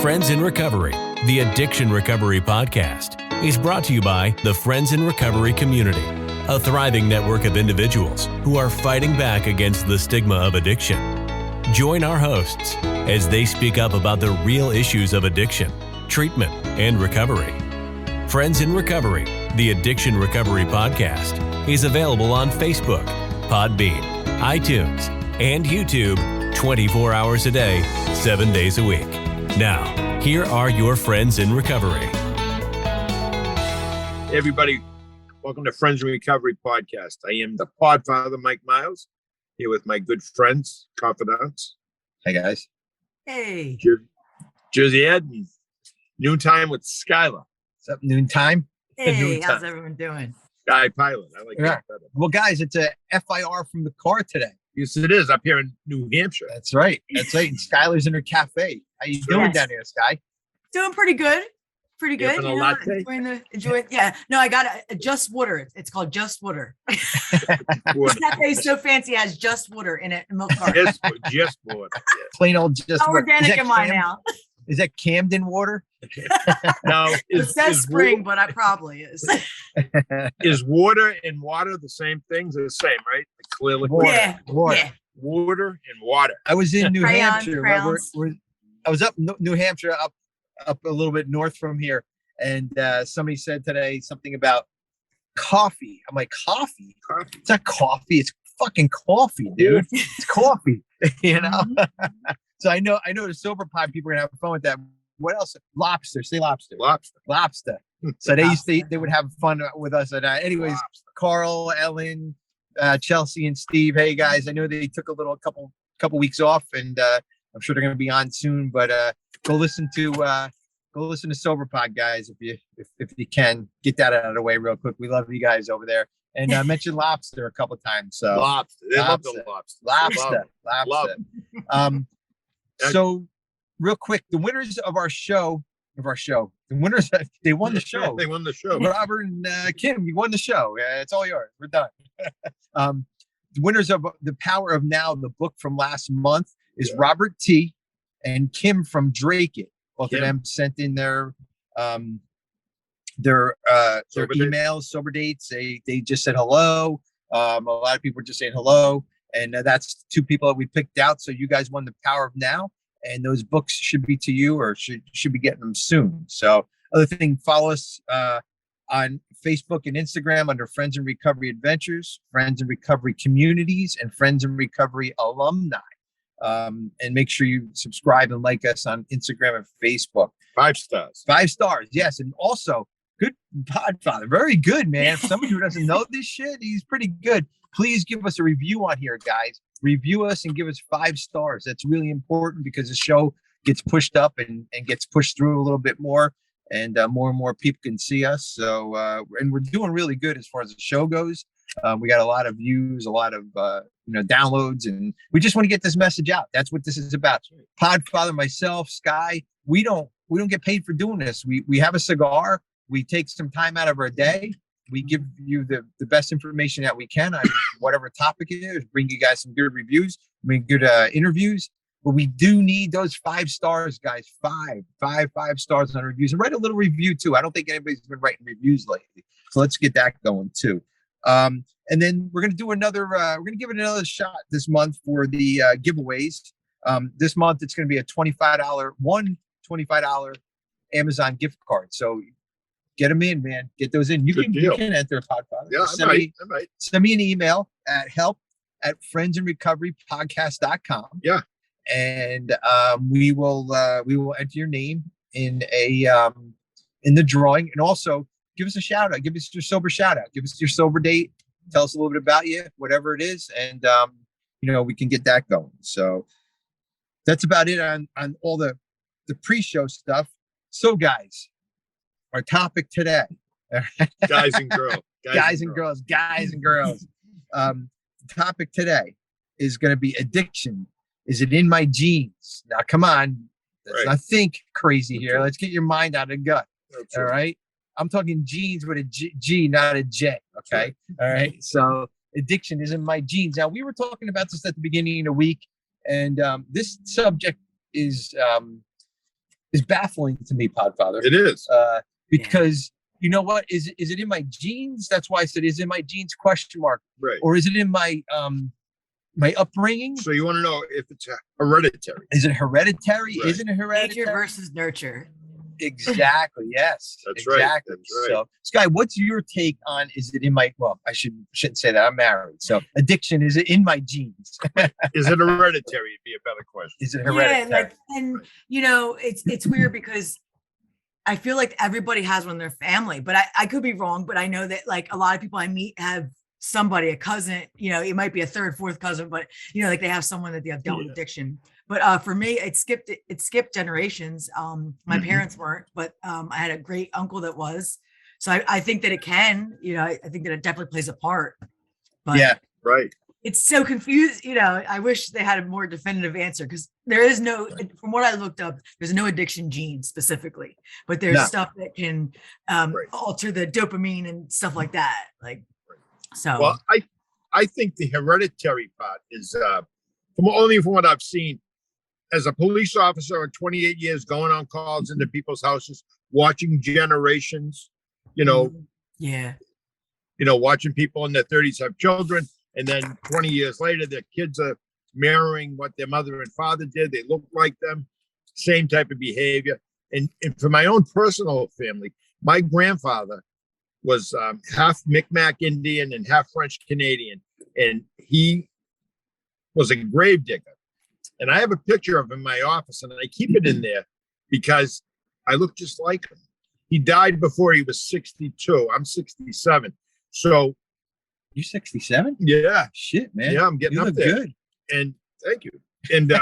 Friends in Recovery, the Addiction Recovery Podcast, is brought to you by the Friends in Recovery community, a thriving network of individuals who are fighting back against the stigma of addiction. Join our hosts as they speak up about the real issues of addiction, treatment, and recovery. Friends in Recovery, the Addiction Recovery Podcast, is available on Facebook, Podbean, iTunes, and YouTube 24 hours a day, 7 days a week. Now, here are your Friends in Recovery. Hey everybody, welcome to Friends in Recovery podcast. I am the podfather, Mike Miles, here with my good friends, confidants. Hey guys. Hey. Jersey Ed and Noontime with Skylar. What's up, Noontime? Hey, Noontime. how's everyone doing? Sky Pilot. I like that better. Well, guys, it's a FIR from the car today. Yes, it is up here in New Hampshire. That's right. That's right. And Skylar's in her cafe. How you doing Yes. down here, Sky? Doing pretty good. Pretty good. Having a latte? Yeah. No, I got a Just Water. It's called Just Water. This cafe is so fancy. It has Just Water in it. Milk car. Just water. Plain old just How water. organic am I now? Is that Camden water? Now, It says spring, but I probably is. is water and water the same things? They're the same, right? The clear liquid. Yeah. Water. Yeah. Water and water. I was in New Crayons, Hampshire. crayons. I was up New Hampshire, up a little bit north from here, and somebody said today something about coffee. I'm like, coffee? It's not coffee. It's fucking coffee, dude. It's coffee. You know. So I know the sober pod people are gonna have fun with that. What else? Lobster. Say lobster. Lobster. So they would have fun with us. And anyways, Lobster. Carl, Ellen, Chelsea, and Steve. Hey guys, I know they took a couple weeks off, and I'm sure they're gonna be on soon. But go listen to Sober Pod, guys, if you can get that out of the way real quick. We love you guys over there. And I mentioned lobster a couple times. So Lobster. They love the lobster. Lobster. So real quick, the winners of our show, the winners, they won the show. They won the show. Robert and Kim, you won the show. It's all yours. We're done. The winners of The Power of Now, the book from last month, is Robert T. and Kim from Drake It. Both of them sent in their emails, sober dates. They just said hello. A lot of people were just saying hello. And that's two people that we picked out. So you guys won The Power of Now. And those books should be to you, or should be getting them soon. So other thing, follow us on Facebook and Instagram under Friends in Recovery Adventures, Friends in Recovery Communities, and Friends in Recovery Alumni. And make sure you subscribe and like us on Instagram and Facebook. 5 stars. 5 stars, yes. And also, good podfather. Very good, man. For somebody who doesn't know this shit, he's pretty good. Please give us a review on here, guys. Review us and give us 5 stars. That's really important because the show gets pushed up and gets pushed through a little bit more, and more people can see us. So, and we're doing really good as far as the show goes. We got a lot of views, a lot of downloads, and we just want to get this message out. That's what this is about. Podfather, myself, Sky, we don't get paid for doing this. We have a cigar. We take some time out of our day. We give you the best information that we can on whatever topic it is, bring you guys some good reviews, good interviews. But we do need those 5 stars, guys. 5 stars on reviews, and write a little review too. I don't think anybody's been writing reviews lately, so let's get that going too. And then we're gonna do another. We're gonna give it another shot this month for the giveaways. This month it's gonna be a $25 Amazon gift card. So get them in, man. Get those in. You can enter Podfather. Yeah, I might. Send me an email at help@friendsandrecoverypodcast.com. Yeah. And we will enter your name in the drawing, and also give us a shout out. Give us your sober shout out. Give us your sober date. Tell us a little bit about you, whatever it is, and we can get that going. So that's about it on all the pre-show stuff. So guys, our topic today, Guys and girls. The topic today is going to be addiction. Is it in my genes? Now, come on. Let's not think crazy here. Let's get your mind out of the gut. All right. I'm talking genes with a G, not a J. Okay. All right. So addiction is in my genes. Now, we were talking about this at the beginning of the week, and this subject is is baffling to me, Podfather. It is. Because you know what? Is it in my genes? That's why I said, is it in my genes? Question mark. Right. Or is it in my my upbringing? So you want to know if it's hereditary? Is it hereditary? Right. Isn't it hereditary? Nature versus nurture. Exactly. Yes. That's exactly. right. That's right. So, Sky, what's your take on? Is it in my? Well, I shouldn't say that. I'm married. So, addiction, is it in my genes? Is it hereditary? Would be a better question. Is it hereditary? Yeah, like, and you know, it's weird because I feel like everybody has one in their family, but I could be wrong. But I know that like a lot of people I meet have somebody, a cousin, you know, it might be a third, fourth cousin, but you know, like they have someone that they have dealt with addiction. But for me, it skipped generations. My parents weren't, but I had a great uncle that was. So I think that it can, you know, I think that it definitely plays a part. But yeah, right. It's so confused, you know. I wish they had a more definitive answer because there is no, from what I looked up, there's no addiction gene specifically, but there's stuff that can alter the dopamine and stuff like that. Like, so. Well, I think the hereditary part is from what I've seen as a police officer in 28 years, going on calls into people's houses, watching generations, you know, watching people in their 30s have children. And then 20 years later, their kids are mirroring what their mother and father did. They look like them, same type of behavior. And for my own personal family, my grandfather was half Mi'kmaq Indian and half French Canadian. And he was a grave digger. And I have a picture of him in my office, and I keep it in there because I look just like him. He died before he was 62. I'm 67. So you're 67? Yeah. Shit, man. Yeah, I'm getting up there. Good. And thank you. And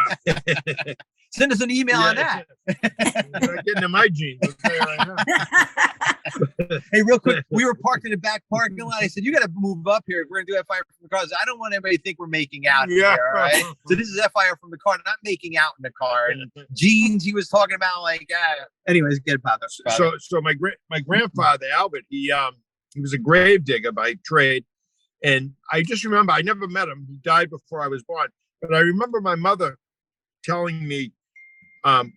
send us an email on that. You're not getting in my jeans. Hey, real quick, we were parked in the back parking lot. I said, you got to move up here. We're going to do FIR from the cars. I don't want anybody to think we're making out here, all right? So this is FIR from the car, not making out in the car. And jeans, he was talking about like, anyways, get about that. So my grandfather, Albert, he was a grave digger by trade. And I just remember, I never met him. He died before I was born. But I remember my mother telling me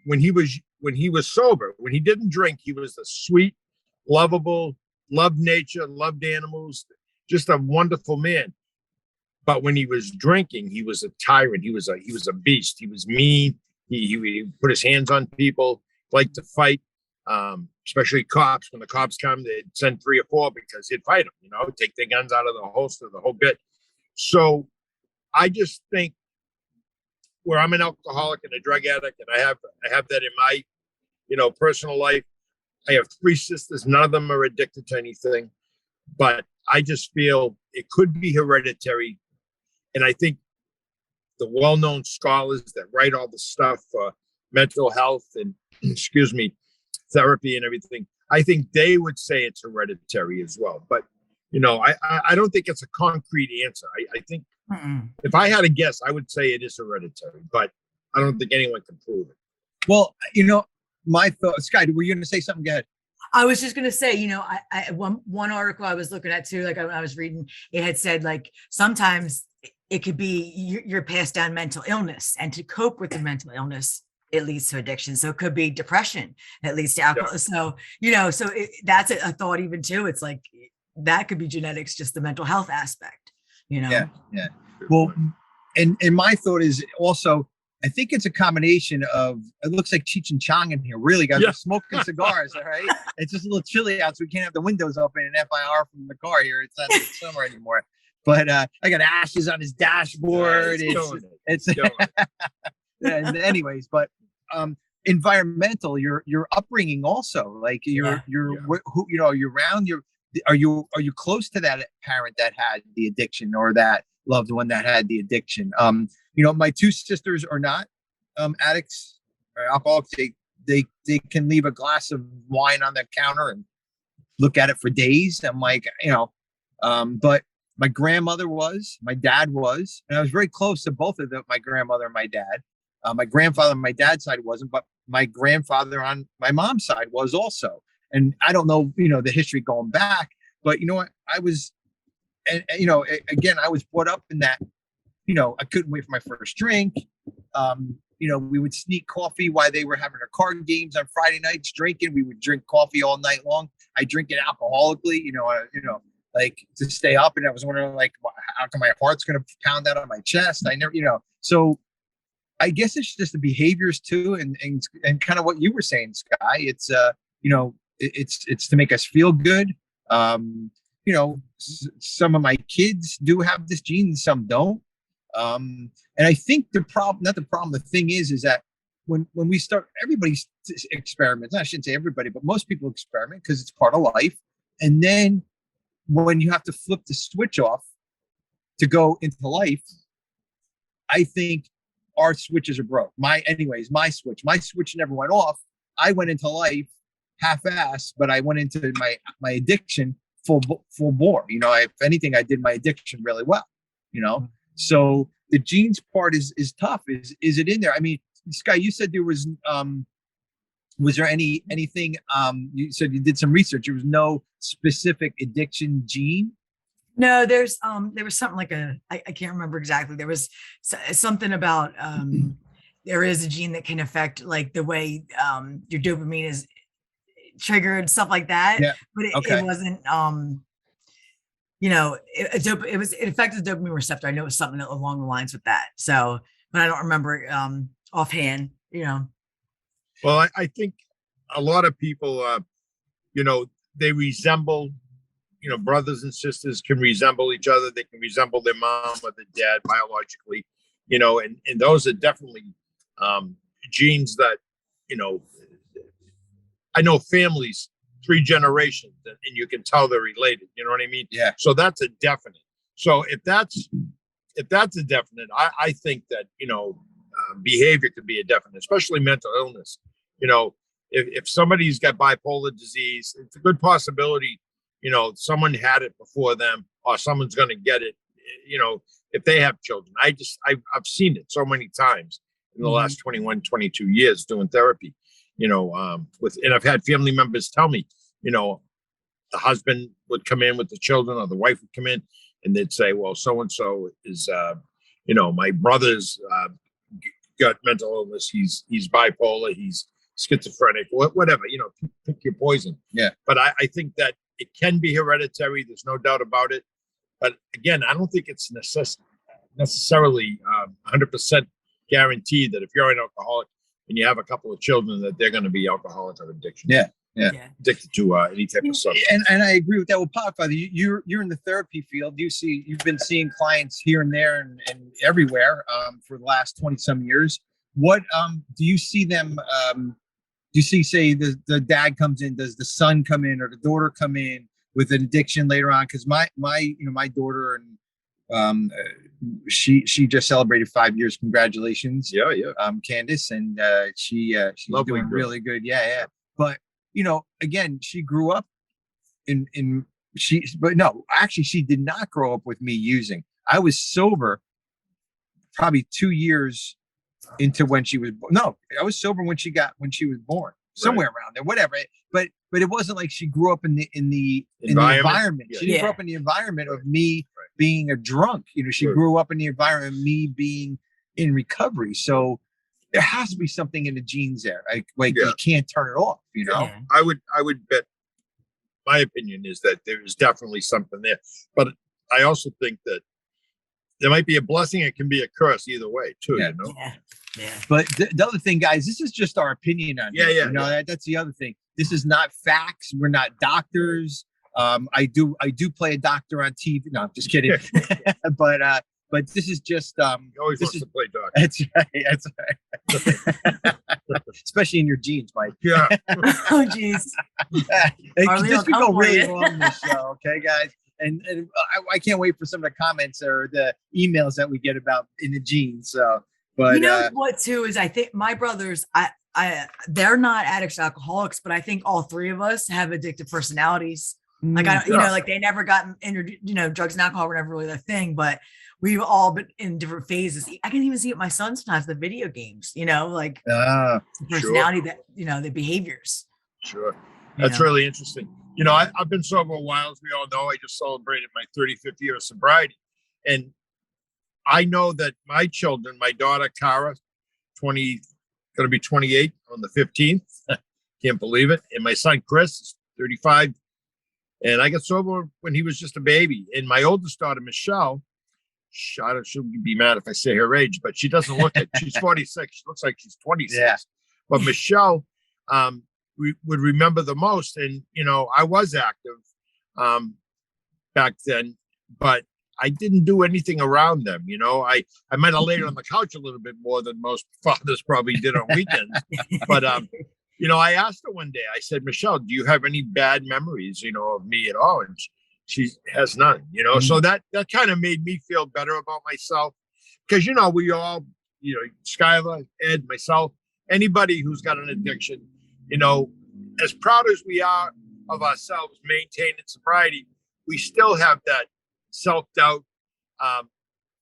when he was sober, when he didn't drink, he was a sweet, lovable, loved nature, loved animals, just a wonderful man. But when he was drinking, he was a tyrant. He was a beast. He was mean. He put his hands on people, liked to fight, especially cops. When the cops come, they'd send 3 or 4 because he'd fight them, take their guns out of the holster, the whole bit. So I just think where I'm an alcoholic and a drug addict, and I have that in my, personal life. I have 3 sisters. None of them are addicted to anything, but I just feel it could be hereditary. And I think the well-known scholars that write all the stuff for mental health and, therapy and everything, I think they would say it's hereditary as well. But, I don't think it's a concrete answer. I think if I had a guess, I would say it is hereditary, but I don't think anyone can prove it. Well, my thought, Sky, were you going to say something? Go ahead. I was just going to say, I one article I was looking at too, like I was reading, it had said like sometimes it could be your passed down mental illness, and to cope with the mental illness, it leads to addiction. So it could be depression that leads to alcohol. Yeah. So, that's a thought even too. It's like, that could be genetics, just the mental health aspect, Yeah. Well, and my thought is also, I think it's a combination of, it looks like Cheech and Chong in here. Really, guys, we're smoking cigars, all right? It's just a little chilly out, so we can't have the windows open and FIR from the car here. It's not summer anymore. But I got ashes on his dashboard. It's and anyways, but environmental, your upbringing also, like you're around are you close to that parent that had the addiction or that loved one that had the addiction? My 2 sisters are not addicts or alcoholics. They can leave a glass of wine on the counter and look at it for days. I'm like, but my grandmother was, my dad was, and I was very close to both of them, my grandmother and my dad. My grandfather on my dad's side wasn't, but my grandfather on my mom's side was also. And I don't know, the history going back, but you know what? I was, and again, I was brought up in that, I couldn't wait for my first drink. we would sneak coffee while they were having their card games on Friday nights, drinking. We would drink coffee all night long. I drink it alcoholically, like to stay up. And I was wondering, like, how come my heart's going to pound out on my chest? I never, so I guess it's just the behaviors too. And kind of what you were saying, Sky, it's, it's to make us feel good. Some of my kids do have this gene, some don't. And I think the thing is that when we start, everybody experiments. I shouldn't say everybody, but most people experiment because it's part of life. And then when you have to flip the switch off to go into life, I think our switches are broke. My switch never went off. I went into life half-assed, but I went into my addiction full bore. If anything, I did my addiction really well. So the genes part is tough. Is it in there? I mean, Sky, you said there was there anything? You said you did some research. There was no specific addiction gene. No, there was something like I can't remember exactly. There was something about there is a gene that can affect like the way your dopamine is triggered, stuff like that. Yeah. But it wasn't it affected the dopamine receptor. I know it was something along the lines with that. So, but I don't remember offhand. Well, I think a lot of people, they resemble. Brothers and sisters can resemble each other. They can resemble their mom or their dad biologically, and those are definitely genes that, I know families, 3 generations, and you can tell they're related. You know what I mean? Yeah. So that's a definite. So if that's a definite, I think that, behavior could be a definite, especially mental illness. If somebody's got bipolar disease, it's a good possibility, someone had it before them or someone's going to get it, if they have children. I've seen it so many times in the last 21, 22 years doing therapy, and I've had family members tell me, the husband would come in with the children or the wife would come in and they'd say, well, so-and-so is, my brother's got mental illness. He's bipolar. He's schizophrenic, whatever, pick your poison. Yeah. But I think that it can be hereditary. There's no doubt about it. But again, I don't think it's necessarily 100% guaranteed that if you're an alcoholic and you have a couple of children, that they're going to be alcoholics of addiction. Yeah. Addicted to any type of substance. And I agree with that. Well, Father, you're in the therapy field. You've been seeing clients here and there and everywhere for the last 20 some years. What do you see them? Do you see, say, the dad comes in? Does the son come in or the daughter come in with an addiction later on? Because my daughter and she just celebrated 5 years. Congratulations. Yeah. Candace, and she's doing really good. Yeah. But again, she grew up she did not grow up with me using. I was sober probably 2 years into when she was I was sober when she was born, somewhere around there, whatever. But it wasn't like she grew up in the environment. Yeah. She didn't grow up in the environment of me being a drunk. She grew up in the environment of me being in recovery. So there has to be something in the genes there. You can't turn it off, Yeah. I would bet, my opinion is that there is definitely something there. But I also think that there might be a blessing. It can be a curse either way too. Yeah. But the other thing, guys, this is just our opinion on it. That's the other thing. This is not facts. We're not doctors. I do play a doctor on TV. No, I'm just kidding. But this is just He always wants to play doctor. That's right. Especially in your jeans, Mike. Yeah. Oh, geez. This could go really wrong in this show, okay, guys? And I can't wait for some of the comments or the emails that we get about in the jeans. So, but what too is I think my brothers, they're not addicts, alcoholics, but I think all 3 of us have addictive personalities. Like like they never got introduced. Drugs and alcohol were never really their thing, but we've all been in different phases. I can even see it with my son sometimes, the video games. Like personality that the behaviors. Sure, that's really interesting. I've been sober a while, as we all know. I just celebrated my 35th year of sobriety. And I know that my children, my daughter, Cara, going to be 28 on the 15th. Can't believe it. And my son, Chris, is 35. And I got sober when he was just a baby. And my oldest daughter, Michelle, she'll be mad if I say her age, but she doesn't look it. She's 46. She looks like she's 26. Yeah. But Michelle would remember the most. And, I was active back then, but I didn't do anything around them. I might have laid on the couch a little bit more than most fathers probably did on weekends. But, I asked her one day, I said, Michelle, do you have any bad memories, of me at all? And she has none, so that kind of made me feel better about myself because, we all, Skylar, Ed, myself, anybody who's got an addiction, as proud as we are of ourselves maintaining sobriety, we still have that self-doubt.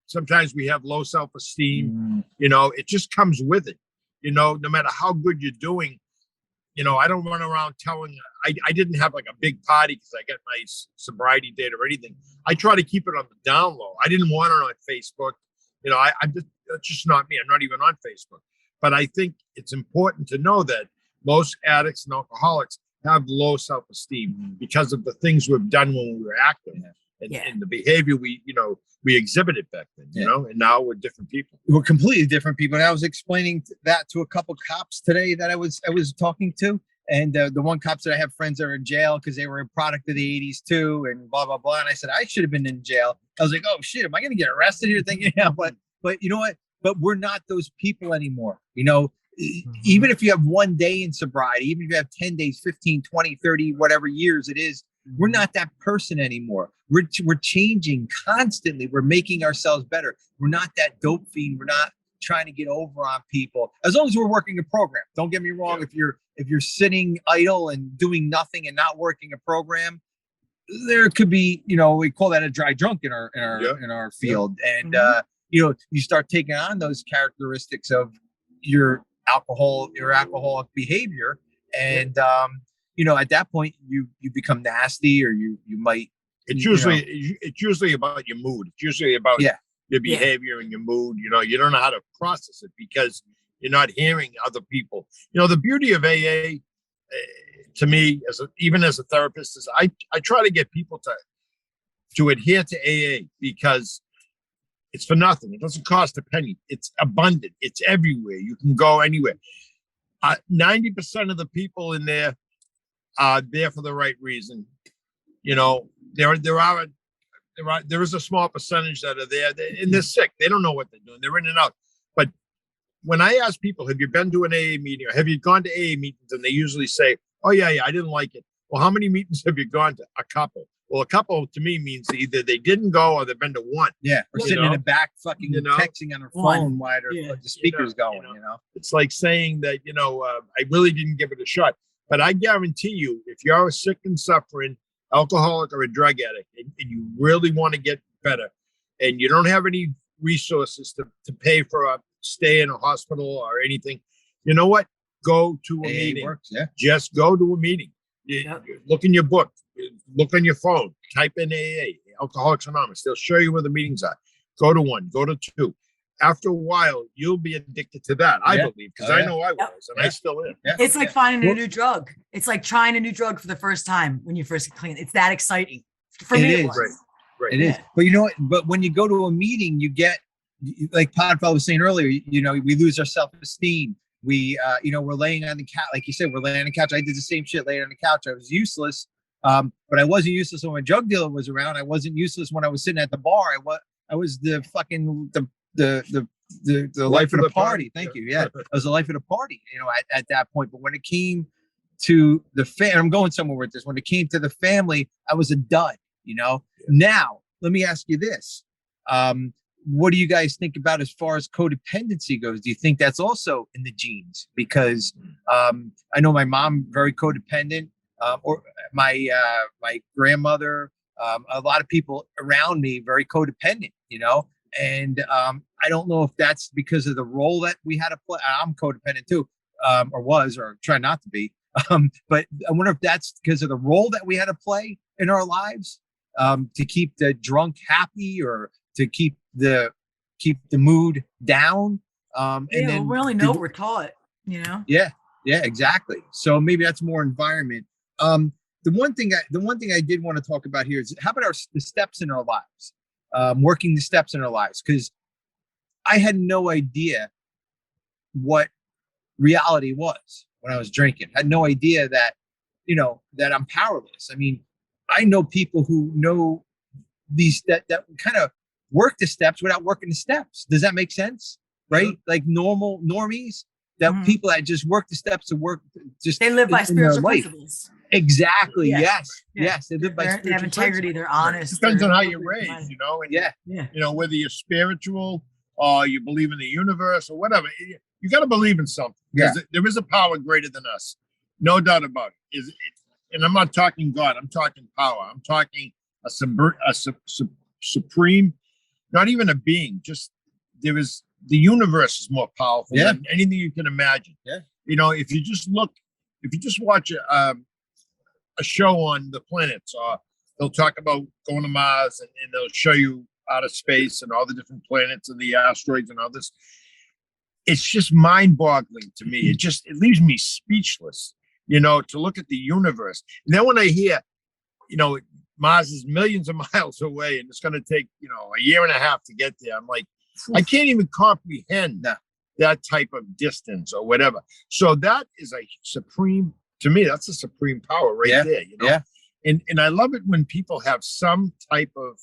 Sometimes we have low self-esteem, it just comes with it, no matter how good you're doing. I don't run around telling, I didn't have like a big party because I got my sobriety date or anything. I try to keep it on the down low. I didn't want it on Facebook. That's just not me. I'm not even on Facebook. But I think it's important to know that most addicts and alcoholics have low self-esteem because of the things we've done when we were active and the behavior we exhibited back then, and now we're different people. We're completely different people. And I was explaining that to a couple cops today that I was talking to. And the one cops that I have friends that are in jail because they were a product of the 80s too, and blah, blah, blah. And I said, I should have been in jail. I was like, oh shit, am I going to get arrested here? Thinking, but you know what? But we're not those people anymore. Even if you have 1 day in sobriety, even if you have 10 days, 15, 20, 30, whatever years it is, we're not that person anymore. We're changing constantly. We're making ourselves better. We're not that dope fiend. We're not trying to get over on people. As long as we're working a program. Don't get me wrong. If you're sitting idle and doing nothing and not working a program, there could be, we call that a dry drunk in our field. And you start taking on those characteristics of your alcoholic behavior, and at that point you become nasty, or you might. It's usually about your mood. It's usually about your behavior and your mood. You don't know how to process it because you're not hearing other people. The beauty of AA, to me, even as a therapist, is I try to get people to adhere to AA because it's for nothing. It doesn't cost a penny. It's abundant. It's everywhere. You can go anywhere. 90% of the people in there are there for the right reason. There is a small percentage that are there, and they're sick. They don't know what they're doing. They're in and out. But when I ask people, have you been to an AA meeting or have you gone to AA meetings? And they usually say, oh, yeah, I didn't like it. Well, how many meetings have you gone to? A couple. Well, a couple to me means either they didn't go or they've been to one. Yeah, or sitting in the back fucking texting on her phone while the speaker's going, It's like saying that, I really didn't give it a shot. But I guarantee you, if you're a sick and suffering alcoholic or a drug addict and you really want to get better and you don't have any resources to pay for a stay in a hospital or anything, you know what? Go to a meeting. Works, yeah. Just go to a meeting. Look in your book. Look on your phone. Type in AA, Alcoholics Anonymous. They'll show you where the meetings are. Go to one. Go to two. After a while, you'll be addicted to that. I believe, because I know I was, and I still am. Yeah. It's like finding a new drug. It's like trying a new drug for the first time when you first get clean. It's that exciting. For me, it was. Right. It is. But you know what? But when you go to a meeting, you get, like Podfell was saying earlier, we lose our self-esteem. We're laying on the couch. Like you said, we're laying on the couch. I did the same shit, laying on the couch. I was useless. But I wasn't useless when my drug dealer was around. I wasn't useless when I was sitting at the bar. I was the fucking the life of the party. Thank you. Yeah, I was the life of the party. At that point. But when it came to the I'm going somewhere with this. When it came to the family, I was a dud. Now let me ask you this: what do you guys think about as far as codependency goes? Do you think that's also in the genes? Because I know my mom very codependent. Or my grandmother, a lot of people around me very codependent, and I don't know if that's because of the role that we had to play. I'm codependent too, or was, or try not to be. But I wonder if that's because of the role that we had to play in our lives, to keep the drunk happy or to keep the mood down. And Yeah, then we only know what we're taught, you know? Yeah, exactly. So maybe that's more environment. The one thing I did want to talk about here is how about the steps in our lives, working the steps in our lives, because I had no idea what reality was when I was drinking. I had no idea that, that I'm powerless. I mean, I know people who know these that kind of work the steps without working the steps. Does that make sense? Right? Like normies, that people that just work the steps to work, just they live by spiritual principles. Exactly. Yeah. Yes. They live by spiritual They have integrity. principles. They're honest. Depends on how you're raised, and whether you're spiritual or you believe in the universe or whatever. You got to believe in something. There is a power greater than us, no doubt about it. And I'm not talking God. I'm talking power. I'm talking a supreme, not even a being. Just the universe is more powerful than anything you can imagine. Yeah. If you just watch a show on the planets, or they'll talk about going to Mars, and they'll show you outer space and all the different planets and the asteroids and all this. It's just mind-boggling to me. It leaves me speechless, to look at the universe. And then when I hear, Mars is millions of miles away and it's going to take, a year and a half to get there, I'm like, I can't even comprehend that type of distance or whatever. So that is to me, that's a supreme power right there, Yeah. And I love it when people have some type of,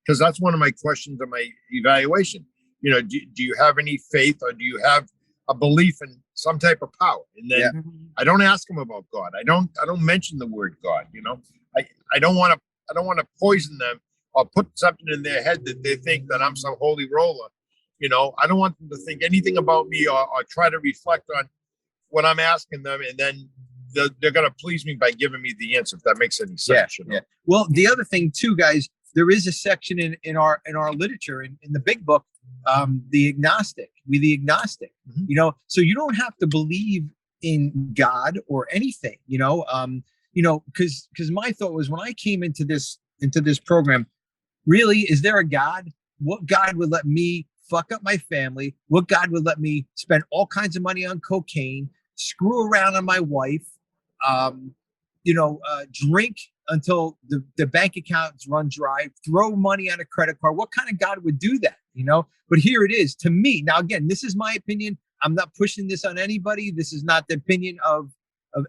because that's one of my questions in my evaluation. Do you have any faith, or do you have a belief in some type of power? And then I don't ask them about God. I don't mention the word God. I don't want to poison them or put something in their head that they think that I'm some holy roller. I don't want them to think anything about me or try to reflect on what I'm asking them, and then they're going to please me by giving me the answer, if that makes any sense. Yeah. Well, the other thing too, guys, there is a section in our literature in the big book, the agnostic. So you don't have to believe in God or anything, because my thought was, when I came into this program, really, is there a God? What God would let me fuck up my family? What God would let me spend all kinds of money on cocaine, screw around on my wife, drink until the bank accounts run dry, throw money on a credit card? What kind of God would do that? But here it is to me. Now, again, this is my opinion. I'm not pushing this on anybody. This is not the opinion of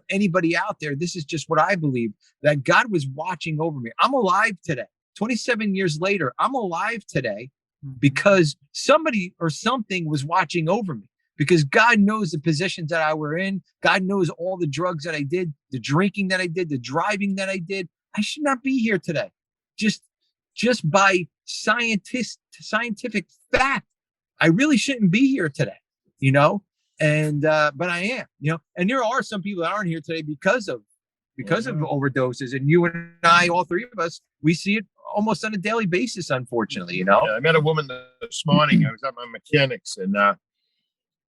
anybody out there. This is just what I believe, that God was watching over me. I'm alive today. 27 years later, I'm alive today because somebody or something was watching over me, because God knows the positions that I were in. God knows all the drugs that I did, the drinking that I did, the driving that I did. I should not be here today. Just by scientific fact, I really shouldn't be here today, and but I am, and there are some people that aren't here today because of overdoses. And you and I, all three of us, we see it almost on a daily basis, unfortunately. Yeah, I met a woman this morning. I was at my mechanics, and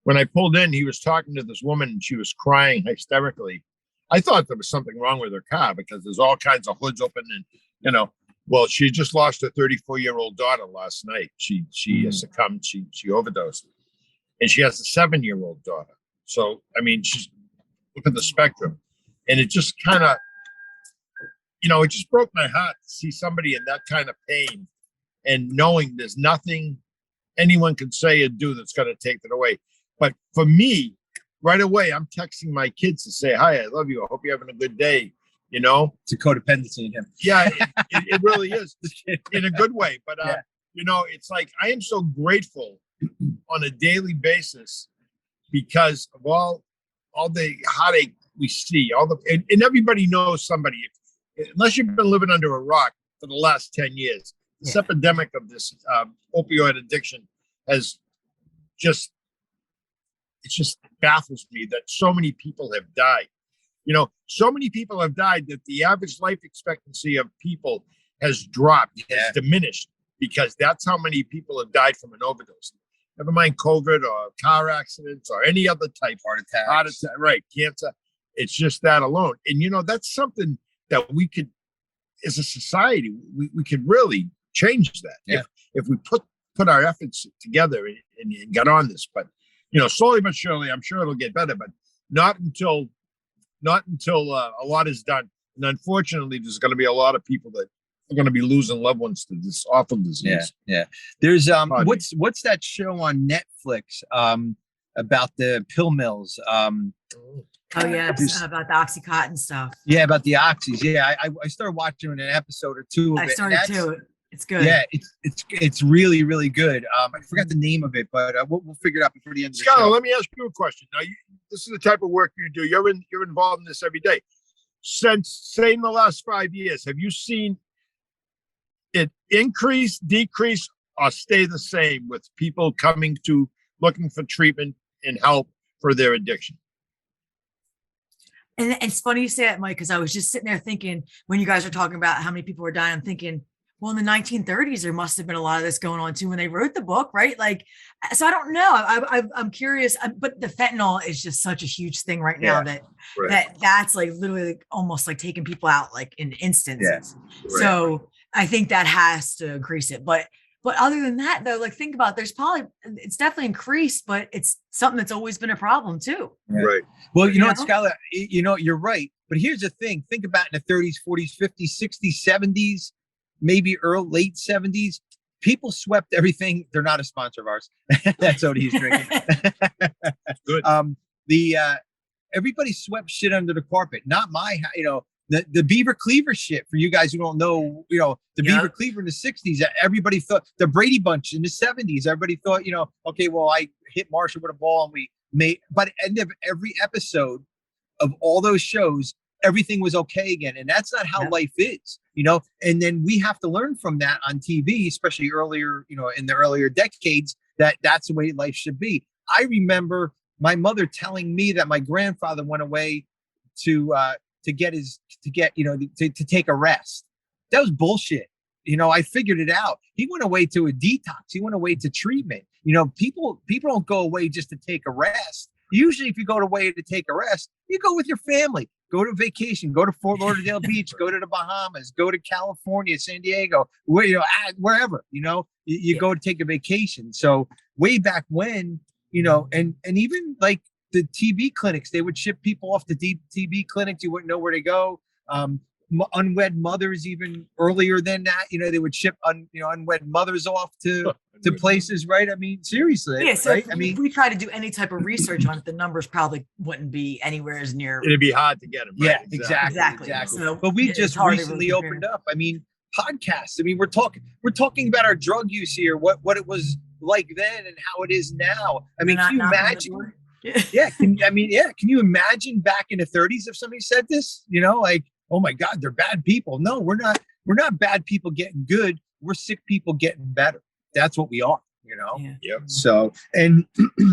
when I pulled in, he was talking to this woman, and she was crying hysterically. I thought there was something wrong with her car, because there's all kinds of hoods open, and well, she just lost her 34-year-old daughter last night. She succumbed. She overdosed, and she has a 7-year-old daughter. So I mean, look at the spectrum, and it just kind of, it just broke my heart to see somebody in that kind of pain, and knowing there's nothing anyone can say or do that's going to take it away. But for me, right away, I'm texting my kids to say, hi, I love you. I hope you're having a good day. It's a codependency in him. Yeah, it really is, in a good way. But, it's like, I am so grateful on a daily basis because of all the heartache we see, and everybody knows somebody, unless you've been living under a rock for the last 10 years, this epidemic of this opioid addiction it just baffles me that so many people have died. So many people have died that the average life expectancy of people has dropped, has diminished, because that's how many people have died from an overdose. Never mind COVID or car accidents or any other type. Heart attack, right, cancer. It's just that alone. And, that's something that we could, as a society, we could really change that if we put our efforts together and get on this. But, slowly but surely, I'm sure it'll get better, but not until a lot is done. And unfortunately, there's going to be a lot of people that are going to be losing loved ones to this awful disease. Yeah. There's what's that show on Netflix about the pill mills? Oh yeah, about the Oxycontin stuff. Yeah, about the oxys. Yeah, I started watching an episode or two of it. I started too. It's good. Yeah, it's really, really good. I forgot the name of it, but we'll figure it out before the end of the show. Let me ask you a question. Now, this is the type of work you do. You're involved in this every day. Since, say, in the last 5 years, have you seen it increase, decrease, or stay the same with people looking for treatment and help for their addiction? And it's funny you say that, Mike, because I was just sitting there thinking, when you guys were talking about how many people were dying, I'm thinking, well, in the 1930s, there must have been a lot of this going on too when they wrote the book, right? Like, so I don't know. I'm curious, but the fentanyl is just such a huge thing right now that's like literally like almost like taking people out like in instances. Yeah. Right. So I think that has to increase it. But other than that, though, like think about it's definitely increased, but it's something that's always been a problem too. Right. Well, you know what, Skylar, you're right. But here's the thing. Think about in the 30s, 40s, 50s, 60s, 70s, every late 70s, people swept everything. They're not a sponsor of ours. That's what he's drinking. Good. Everybody swept shit under the carpet. Not the Beaver Cleaver shit, for you guys who don't know, Beaver Cleaver in the 60s, everybody thought, the Brady Bunch in the 70s, everybody thought, okay, well, I hit Marshall with a ball and we made, by the end of every episode of all those shows, everything was okay again. And that's not how life is, and then we have to learn from that on TV, especially earlier, in the earlier decades, that's the way life should be. I remember my mother telling me that my grandfather went away to take a rest. That was bullshit. I figured it out. He went away to a detox. He went away to treatment. People don't go away just to take a rest. Usually if you go away to take a rest, you go with your family, go to vacation, go to Fort Lauderdale Beach, go to the Bahamas, go to California, San Diego, wherever, you go to take a vacation. So way back when, and even like the TB clinics, they would ship people off to TB clinics. You wouldn't know where to go. Unwed mothers, even earlier than that, they would ship unwed mothers off to places, right? I mean, seriously. Yeah. So right? if we try to do any type of research on it, the numbers probably wouldn't be anywhere as near. It'd be hard to get them. Right? Yeah, exactly. So but we just recently opened up. I mean, podcasts. I mean, we're talking about our drug use here, what it was like then and how it is now. I mean, can you imagine? Can you imagine back in the 30s if somebody said this? Like, oh my God, they're bad people. No, we're not. We're not bad people getting good. We're sick people getting better. That's what we are. Yeah. Yep. So, and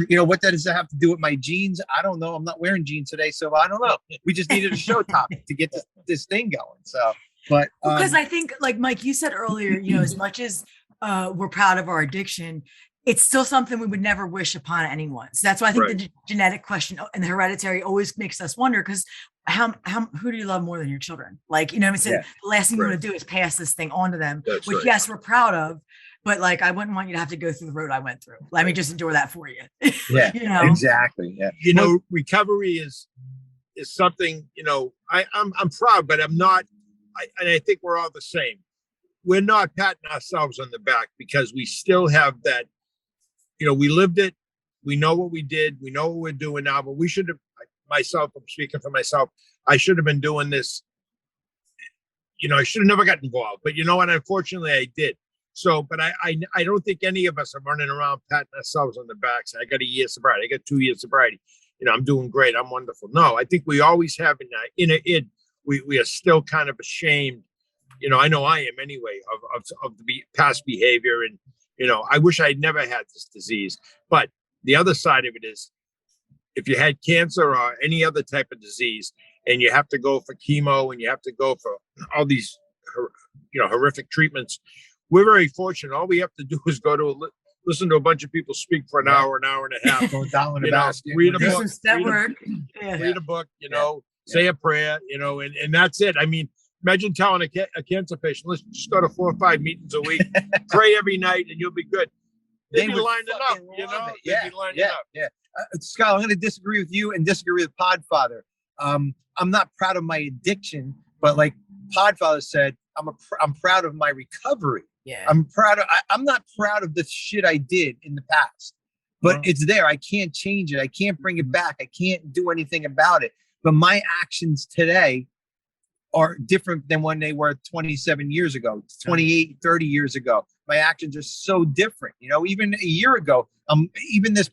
what that does have to do with my jeans? I don't know. I'm not wearing jeans today, so I don't know. We just needed a show topic to get this thing going. So, but because I think, like Mike, you said earlier, as much as we're proud of our addiction, it's still something we would never wish upon anyone. So that's why I think the genetic question and the hereditary always makes us wonder, because who do you love more than your children? Like, what I'm saying? The last thing you want to do is pass this thing on to them, which yes, we're proud of, but like, I wouldn't want you to have to go through the road I went through. Let me just endure that for you. Yeah, exactly. Yeah. Recovery is something, I'm proud, but I'm not, and I think we're all the same. We're not patting ourselves on the back because we still have that, we lived it. We know what we did. We know what we're doing now, but we should have, I'm speaking for myself. I should have been doing this. I should have never gotten involved, but unfortunately I did. So, but I don't think any of us are running around patting ourselves on the back. So I got a year sobriety. I got 2 years sobriety. I'm doing great. I'm wonderful. No, I think we always have we are still kind of ashamed. I know I am anyway of the past behavior. And, I wish I'd never had this disease. But the other side of it is, if you had cancer or any other type of disease and you have to go for chemo and you have to go for all these, horrific treatments, we're very fortunate. All we have to do is go to listen to a bunch of people speak for an hour and a half. Go down in the basket. Read a book, say a prayer, and that's it. I mean, imagine telling a cancer patient, listen, just go to 4 or 5 meetings a week, pray every night, and you'll be good. they'd be would lining up, fucking you love know? it. They'd be lining up. Yeah. Scott, I'm going to disagree with you and disagree with Podfather. I'm not proud of my addiction, but like Podfather said, I'm proud of my recovery. Yeah. I'm not proud of the shit I did in the past, but it's there. I can't change it. I can't bring it back. I can't do anything about it. But my actions today are different than when they were 27 years ago, 28, 30 years ago. My actions are so different, you know, even a year ago, even this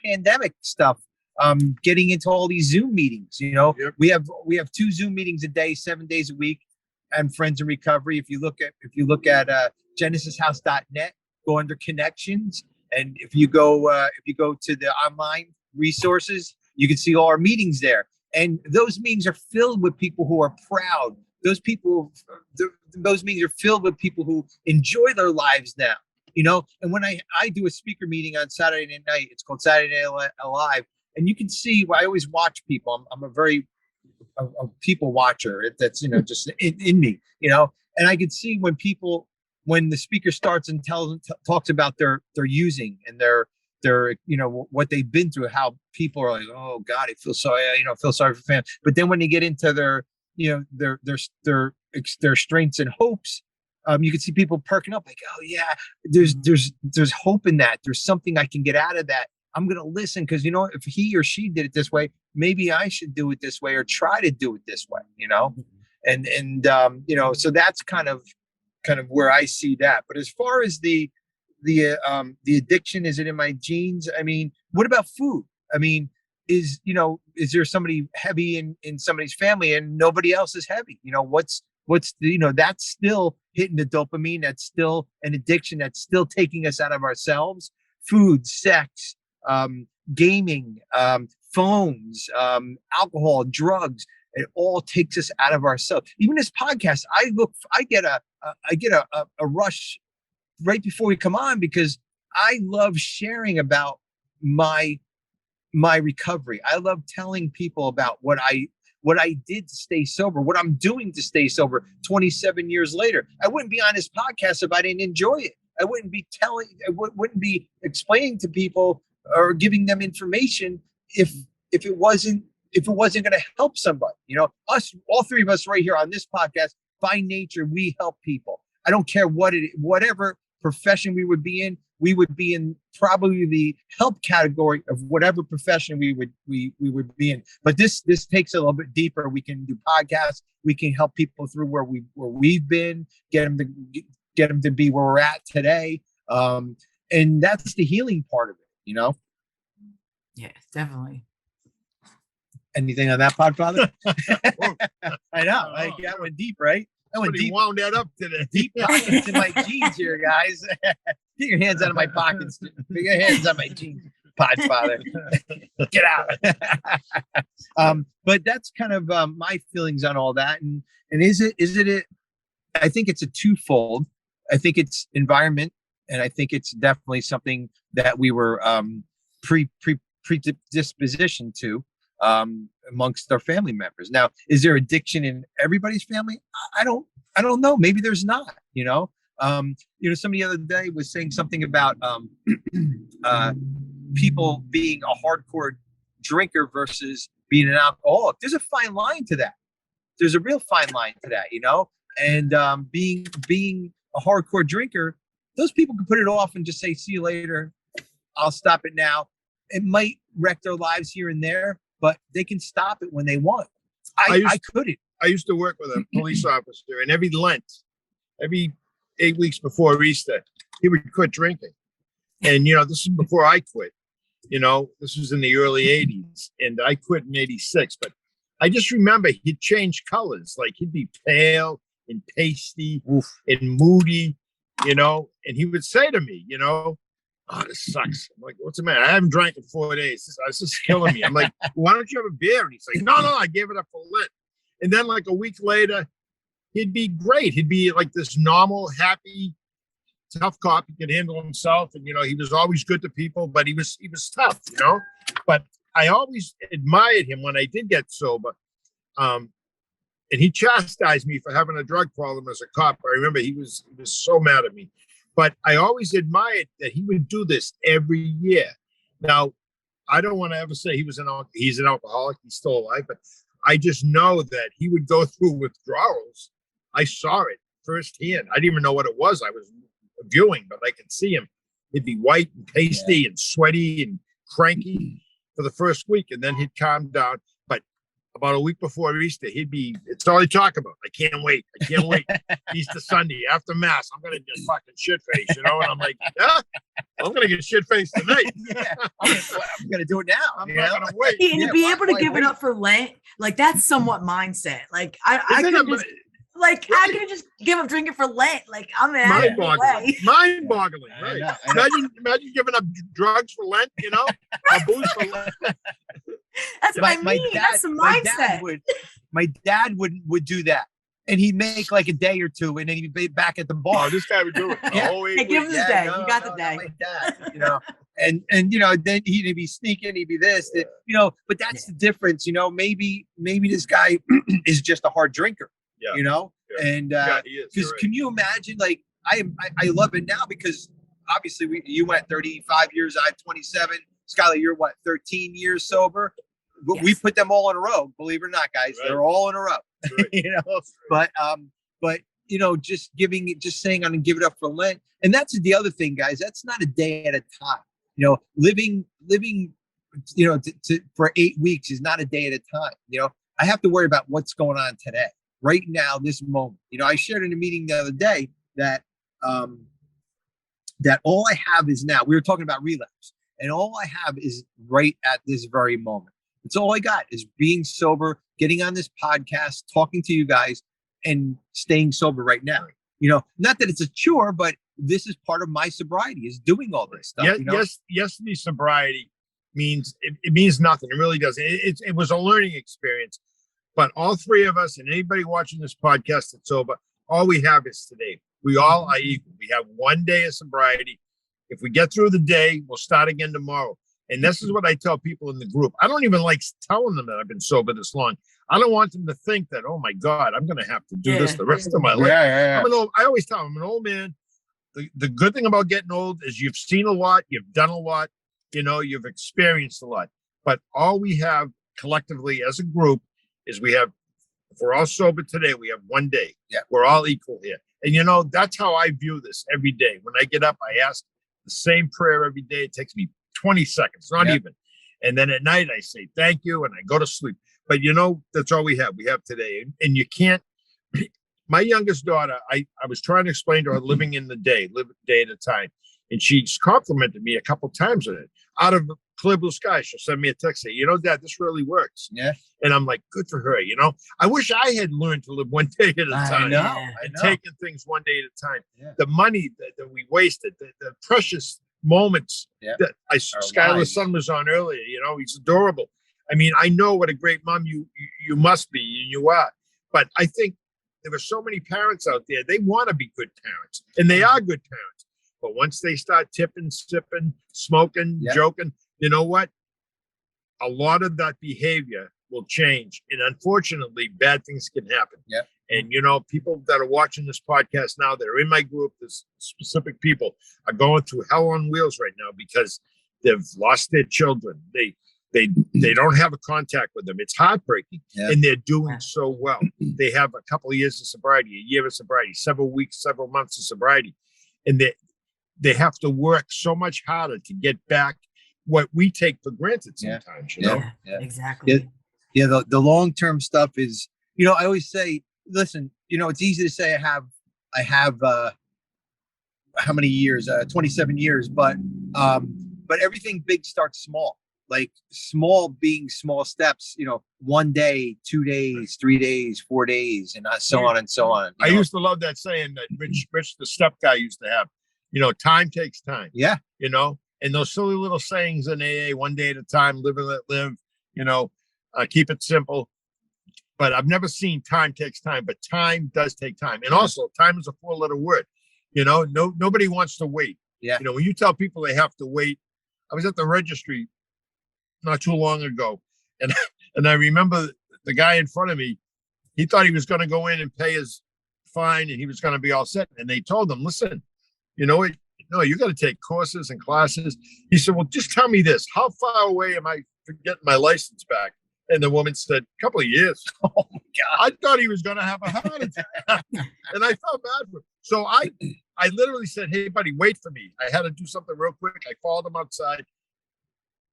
pandemic stuff, getting into all these Zoom meetings, you know, we have 2 Zoom meetings a day, 7 days a week, and Friends in Recovery. If you look at genesishouse.net, go under connections. And if you go to the online resources, you can see all our meetings there. And those meetings are filled with people who are proud. Those meetings are filled with people who enjoy their lives now, you know. And when I do a speaker meeting on Saturday night, it's called Saturday Night Live, and you can see. I always watch people. I'm a very a people watcher. That's, you know, just in me, you know. And I can see when the speaker starts and talks about their using and their you know, what they've been through, how people are like, oh God, I feel sorry, you know, feel sorry for fans. But then when they get into their, you know, their strengths and hopes, you can see people perking up like, oh yeah, there's hope in that. There's something I can get out of that. I'm going to listen because, you know, if he or she did it this way, maybe I should do it this way or try to do it this way, you know? And you know, so that's kind of where I see that. But as far as the addiction, is it in my genes? I mean, what about food? I mean, is there somebody heavy in somebody's family and nobody else is heavy? You know, what's the, you know, that's still hitting the dopamine. That's still an addiction. That's still taking us out of ourselves. Food, sex, gaming, phones, alcohol, drugs. It all takes us out of ourselves. Even this podcast, I get a rush right before we come on because I love sharing about my recovery. I love telling people about what I did to stay sober, what I'm doing to stay sober 27 years later. I wouldn't be on this podcast if I didn't enjoy it. I wouldn't be explaining to people or giving them information if it wasn't going to help somebody. You know, all 3 of us right here on this podcast, by nature, we help people. I don't care whatever profession we would be in probably the help category of whatever profession we would be in. But this takes a little bit deeper. We can do podcasts. We can help people through where we've been, get them to be where we're at today. And that's the healing part of it, you know? Yeah, definitely. Anything on that, Podfather? I know. That went deep, right? I went deep. Wound that up today. Deep pockets in my jeans here, guys. Get your hands out of my pockets. Get your hands out of my jeans, Podfather. Get out. But that's kind of my feelings on all that. And is it? I think it's a twofold. I think it's environment, and I think it's definitely something that we were predispositioned to amongst our family members. Now, is there addiction in everybody's family? I don't know. Maybe there's not, you know. Somebody the other day was saying something about people being a hardcore drinker versus being an alcoholic. There's a fine line to that. There's a real fine line to that, you know. And being a hardcore drinker, those people can put it off and just say, see you later. I'll stop it now. It might wreck their lives here and there, but they can stop it when they want. I couldn't. I used to work with a police officer, and every Lent, every 8 weeks before Easter, he would quit drinking. And, you know, this is before I quit. You know, this was in the early 80s, and I quit in 86. But I just remember he'd change colors. Like, he'd be pale and pasty and moody, you know, and he would say to me, you know, oh, this sucks. I'm like, what's the matter? I haven't drank in 4 days. This is killing me. I'm like, why don't you have a beer? And he's like, no, I gave it up for Lent. And then like a week later, he'd be great. He'd be like this normal, happy, tough cop. He could handle himself. And, you know, he was always good to people, but he was tough, you know. But I always admired him when I did get sober. And he chastised me for having a drug problem as a cop. I remember he was so mad at me. But I always admired that he would do this every year. Now, I don't want to ever say he's an alcoholic. He's still alive, but I just know that he would go through withdrawals. I saw it firsthand. I didn't even know what it was. I was viewing, but I could see him. He'd be white and pasty and sweaty and cranky for the first week, and then he'd calm down. But about a week before Easter, it's all he'd talk about. I can't wait. Easter Sunday after Mass, I'm going to get fucking shit-faced, And I'm like, yeah, I'm going to get shit-faced tonight. I'm going to do it now. I'm not going to wait. And to be able to give it up for Lent, like that's somewhat mindset. Like I could just give up drinking for Lent. Like I'm mind-boggling, right? Imagine giving up drugs for Lent, or booze for Lent. That's what I mean. That's the mindset. My dad would do that, and he'd make like a day or two, and then he'd be back at the bar. Oh, this guy would do it. Hey, give him the day. You got the day. My dad, and then he'd be sneaking, he'd be this, but that's the difference, maybe this guy is just a hard drinker, and because can you imagine, like I love it now because obviously you went 35 years, I have 27. Skylar, you're what, 13 years sober? Yes. We put them all in a row, believe it or not, guys. Right. They're all in a row. Right. But just saying I'm gonna give it up for Lent. And that's the other thing, guys. That's not a day at a time. Living for 8 weeks is not a day at a time. I have to worry about what's going on today, right now, this moment. I shared in a meeting the other day that all I have is now. We were talking about relapse. And all I have is right at this very moment. It's all I got is being sober, getting on this podcast, talking to you guys, and staying sober right now. Not that it's a chore, but this is part of my sobriety, is doing all this stuff. Yesterday's sobriety means it means nothing. It really doesn't. It was a learning experience. But all three of us and anybody watching this podcast that's sober, all we have is today. We all are equal. We have one day of sobriety. If we get through the day, we'll start again tomorrow. And this is what I tell people in the group. I don't even like telling them that I've been sober this long. I don't want them to think that, oh my God, I'm going to have to do this the rest of my life. Yeah. I always tell them I'm an old man. The good thing about getting old is you've seen a lot, you've done a lot, you've experienced a lot. But all we have collectively as a group is if we're all sober today, we have one day. Yeah. We're all equal here. And that's how I view this every day. When I get up, I ask the same prayer every day. It takes me 20 seconds, not even. And then at night I say thank you and I go to sleep. But that's all we have. We have today. And you can't. My youngest daughter, I was trying to explain to her living in the day, live a day at a time. And she's complimented me a couple times on it. Out of clear blue sky, she'll send me a text saying, Dad, this really works. Yeah. And I'm like, good for her. I wish I had learned to live one day at a time. I know. Taking things one day at a time. Yeah. The money that we wasted, the precious moments that Skylar's son was on earlier, he's adorable. I mean, I know what a great mom you must be, and you are. But I think there are so many parents out there, they want to be good parents, and they are good parents. But once they start tipping, sipping, smoking, joking, you know what? A lot of that behavior will change. And unfortunately, bad things can happen. Yeah. And, people that are watching this podcast now that are in my group, this specific people are going through hell on wheels right now because they've lost their children. They don't have a contact with them. It's heartbreaking. Yeah. And they're doing so well. They have a couple of years of sobriety, a year of sobriety, several weeks, several months of sobriety. And they have to work so much harder to get back what we take for granted sometimes, Yeah, exactly. Yeah, the long-term stuff is, I always say, listen, it's easy to say I have how many years, 27 years, but everything big starts small, like small being small steps, 1 day, 2 days, 3 days, 4 days, and so on and so on. I used to love that saying that Rich, the step guy, used to have, time takes time. Yeah. And those silly little sayings in AA, 1 day at a time, live and let live, keep it simple. But I've never seen time takes time, but time does take time. And also time is a 4-letter word. Nobody wants to wait. Yeah. When you tell people they have to wait, I was at the registry not too long ago. And I remember the guy in front of me, he thought he was going to go in and pay his fine and he was going to be all set. And they told him, listen, you know what? No, you got to take courses and classes. He said, well, just tell me this. How far away am I from getting my license back? And the woman said, a couple of years. Oh my God. I thought he was going to have a heart attack. And I felt bad for him. So I literally said, hey, buddy, wait for me. I had to do something real quick. I followed him outside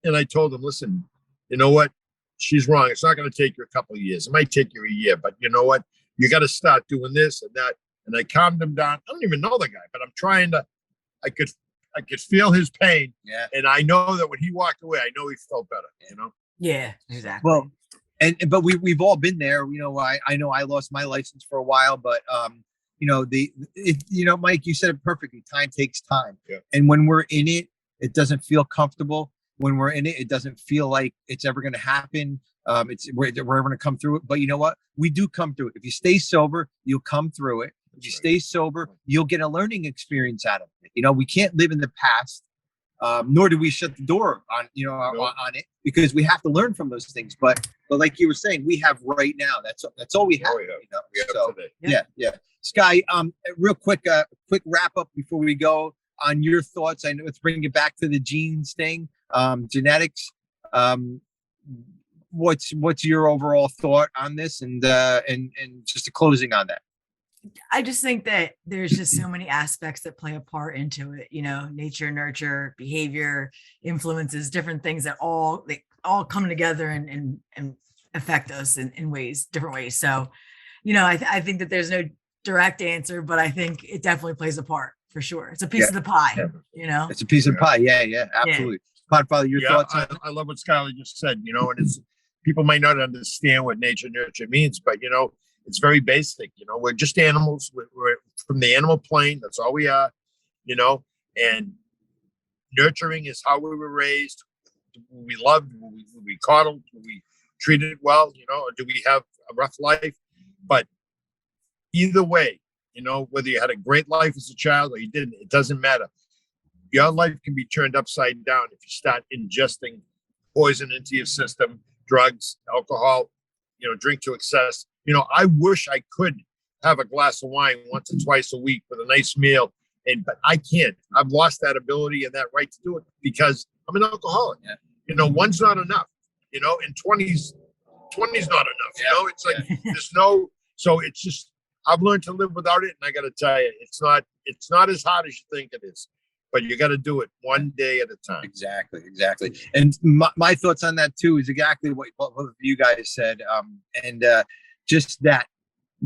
and I told him, listen, you know what? She's wrong. It's not going to take you a couple of years. It might take you a year, but you know what? You got to start doing this and that. And I calmed him down. I don't even know the guy, but I'm trying to, I could feel his pain. Yeah. And I know that when he walked away, I know he felt better, you know? Yeah, exactly. Well, but we've all been there. You know, I know I lost my license for a while, but you know, Mike, you said it perfectly. Time takes time. Yeah. And when we're in it, it doesn't feel comfortable. When we're in it, it doesn't feel like it's ever going to happen. We're going to come through it. But you know what? We do come through it. If you stay sober, you'll come through it. If you stay sober, you'll get a learning experience out of it. You know, we can't live in the past, nor do we shut the door on, you know, on it, because we have to learn from those things. But like you were saying, we have right now. That's all we have. You know? So, yeah. Sky, real quick wrap up before we go on your thoughts. I know, let's bring it back to the genes thing, genetics. What's your overall thought on this, and just a closing on that? I just think that there's just so many aspects that play a part into it, you know, nature, nurture, behavior, influences, different things that all come together and affect us in different ways. So, you know, I think that there's no direct answer, but I think it definitely plays a part for sure. It's a piece of the pie, you know? It's a piece of pie. Yeah, absolutely. Podfather, your thoughts on I love what Skylar just said, you know, and it's, people might not understand what nature nurture means, but you know, it's very basic. You know, we're just animals. We're from the animal plane. That's all we are, you know, and nurturing is how we were raised. We loved, we coddled, we treated well, you know, or do we have a rough life? But either way, you know, whether you had a great life as a child or you didn't, it doesn't matter. Your life can be turned upside down if you start ingesting poison into your system, drugs, alcohol, you know, drink to excess. You know, I wish I could have a glass of wine once or twice a week with a nice meal, but I can't. I've lost that ability and that right to do it because I'm an alcoholic. Yeah. You know, one's not enough. You know, and 20's not enough. You know, it's like there's no. So it's just I've learned to live without it, and I got to tell you, it's not as hard as you think it is. But you got to do it one day at a time. Exactly. And my thoughts on that too is exactly what both of you guys said. Just that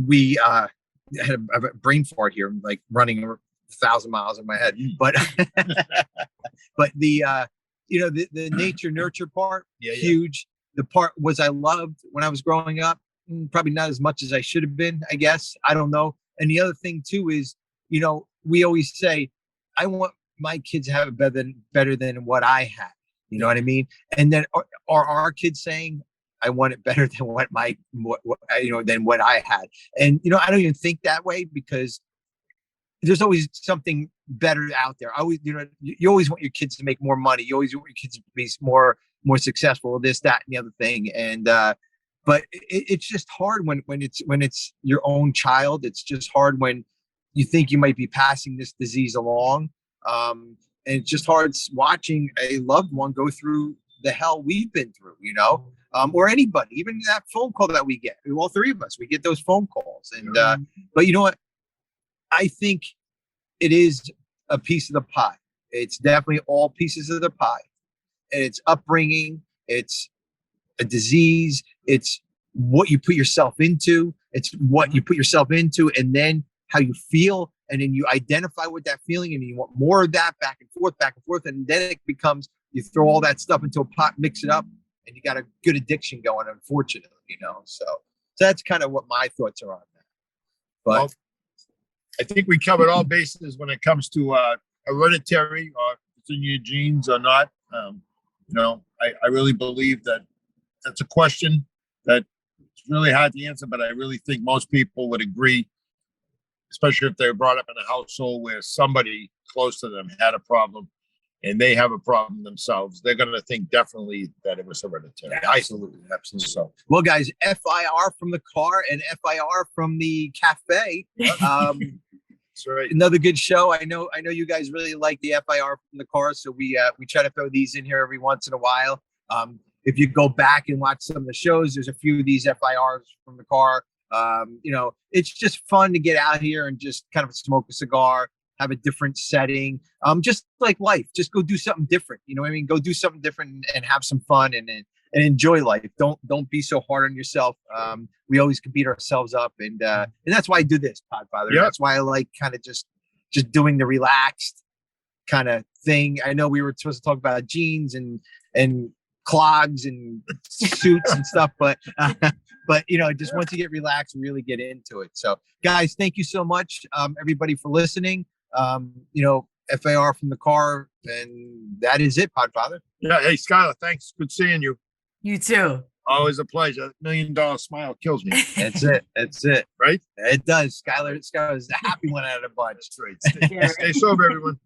we had a brain fart here, like running 1,000 miles in my head. But but the you know, the nature nurture part, huge. The part was I loved when I was growing up, probably not as much as I should have been, I guess. I don't know. And the other thing too is, you know, we always say, I want my kids have it better than what I had. You know what I mean? And then are our kids saying, I want it better than than what I had? And, you know, I don't even think that way because there's always something better out there. You always want your kids to make more money. You always want your kids to be more successful, this, that, and the other thing. And, but it's just hard when it's your own child. It's just hard when you think you might be passing this disease along. And it's just hard watching a loved one go through the hell we've been through, you know, or anybody, even that phone call that we get, all three of us, we get those phone calls. And, but you know what? I think it is a piece of the pie. It's definitely all pieces of the pie, and it's upbringing. It's a disease. It's what you put yourself into. It's what you put yourself into, and then how you feel. And then you identify with that feeling and you want more of that back and forth. And then it becomes, you throw all that stuff into a pot, mix it up, and you got a good addiction going, unfortunately, you know? So that's kind of what my thoughts are on that. But well, I think we covered all bases when it comes to hereditary, or if it's in your genes or not. You know, I really believe that that's a question that it's really hard to answer, but I really think most people would agree, especially if they're brought up in a household where somebody close to them had a problem and they have a problem themselves. They're going to think definitely that it was hereditary. Absolutely. So, well, guys, FIR from the car and FIR from the cafe. That's right. Another good show. I know you guys really like the FIR from the car, so we try to throw these in here every once in a while. If you go back and watch some of the shows, there's a few of these FIRs from the car. It's just fun to get out here and just kind of smoke a cigar, have a different setting. Just like life, just go do something different. You know what I mean? Go do something different and have some fun and enjoy life. Don't be so hard on yourself. We always can beat ourselves up, and that's why I do this, Podfather. Yep. That's why I like kind of just doing the relaxed kind of thing. I know we were supposed to talk about jeans and clogs and suits and stuff, but just once you get relaxed and really get into it. So guys, thank you so much, everybody, for listening. FAR from the car, and that is it, Podfather. Yeah. Hey, Skylar, thanks. Good seeing you. You too. Always a pleasure. $1 million smile kills me. That's it. Right? It does. Skylar is the happy one out of the bunch. That's right. Stay sober, everyone.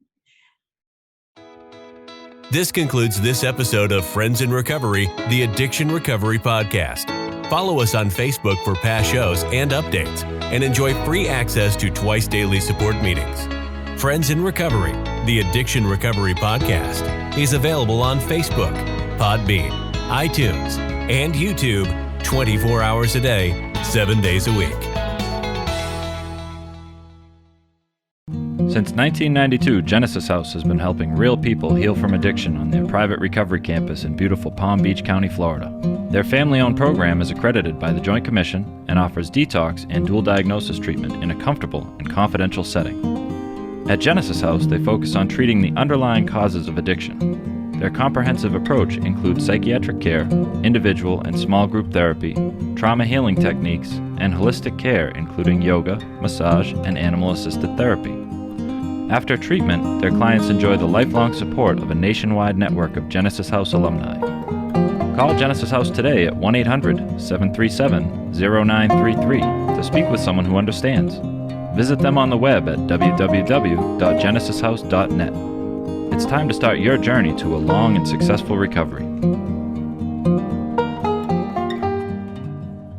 This concludes this episode of Friends in Recovery, the Addiction Recovery Podcast. Follow us on Facebook for past shows and updates, and enjoy free access to twice daily support meetings. Friends in Recovery, the Addiction Recovery Podcast, is available on Facebook, Podbean, iTunes, and YouTube 24 hours a day, 7 days a week. Since 1992, Genesis House has been helping real people heal from addiction on their private recovery campus in beautiful Palm Beach County, Florida. Their family-owned program is accredited by the Joint Commission and offers detox and dual diagnosis treatment in a comfortable and confidential setting. At Genesis House, they focus on treating the underlying causes of addiction. Their comprehensive approach includes psychiatric care, individual and small group therapy, trauma healing techniques, and holistic care including yoga, massage, and animal-assisted therapy. After treatment, their clients enjoy the lifelong support of a nationwide network of Genesis House alumni. Call Genesis House today at 1-800-737-0933 to speak with someone who understands. Visit them on the web at www.genesishouse.net. It's time to start your journey to a long and successful recovery.